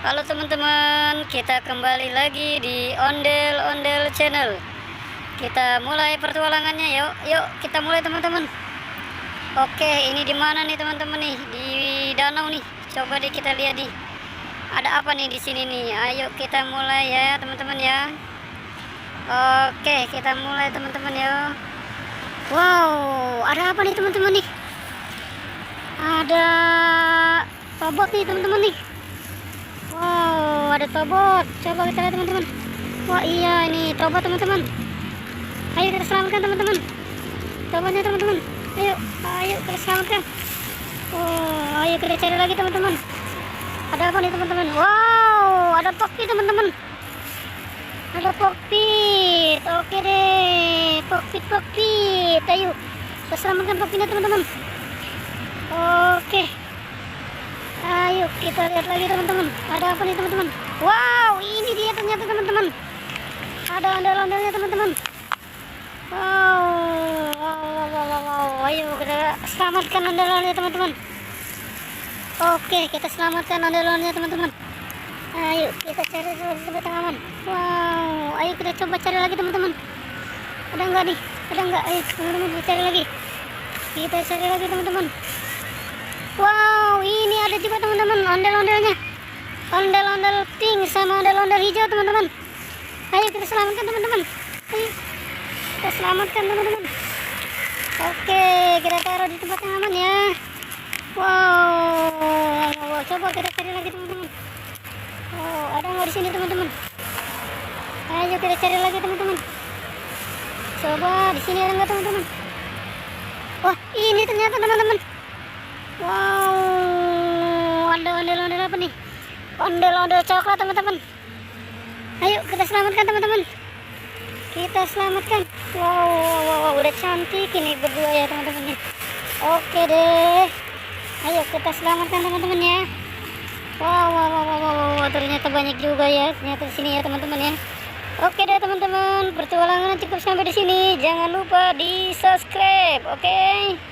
Halo teman-teman, kita kembali lagi di Ondel-Ondel Channel. Kita mulai pertualangannya, yuk kita mulai teman-teman. Oke, ini di mana nih teman-teman nih? Di danau nih. Coba deh kita lihat nih. Ada apa nih di sini nih? Ayo kita mulai ya teman-teman ya. Oke, kita mulai teman-teman ya. Wow, ada apa nih teman-teman nih? Ada tobot nih teman-teman nih. Wow, ada tobot. Coba kita lihat teman-teman. Wah iya, ini tobot teman-teman. Ayo kita selamatkan teman-teman. Tobotnya teman-teman. Ayo kita selamatkan. Oh, ayo kita cari lagi teman-teman. Ada apa nih teman-teman? Wow, ada kokpit teman-teman. Ada kokpit. Oke deh, kokpit. Ayo kita selamatkan kokpitnya teman-teman. Oke. Ayo kita lihat lagi teman-teman. Ada apa nih teman-teman? Wow, ini dia ternyata teman-teman. Ada ondel-ondelnya teman-teman. Wow. Ayo kita selamatkan ondel-ondelnya teman-teman. Oke, kita selamatkan ondel-ondelnya teman-teman. Ayo kita cari tempat yang aman. Wow, ayo kita coba cari lagi teman-teman. Ada enggak nih? Ada enggak? Ayo teman-teman kita cari lagi. Kita cari lagi teman-teman. Wow, ini ada juga teman-teman ondel-ondelnya. Ondel-ondel pink sama ondel-ondel hijau teman-teman. Ayo kita selamatkan teman-teman. Ayo kita selamatkan teman-teman. Oke, kita taruh di tempat yang aman ya. Wow, coba kita cari lagi teman-teman. Oh, ada nggak di sini teman-teman? Ayo kita cari lagi teman-teman. Coba di sini ada nggak teman-teman? Wah, ini ternyata teman-teman. Wow, ada ondel-ondel apa nih? Ondel-ondel coklat teman-teman. Ayo kita selamatkan teman-teman. Kita selamatkan. Wow, udah cantik ini berdua ya teman-teman. Oke deh. Ayo kita selamatkan teman-teman ya. Wow, ternyata banyak juga ya. Ternyata di sini ya teman-teman ya. Oke deh teman-teman, pertualangan cukup sampai di sini. Jangan lupa di subscribe, oke?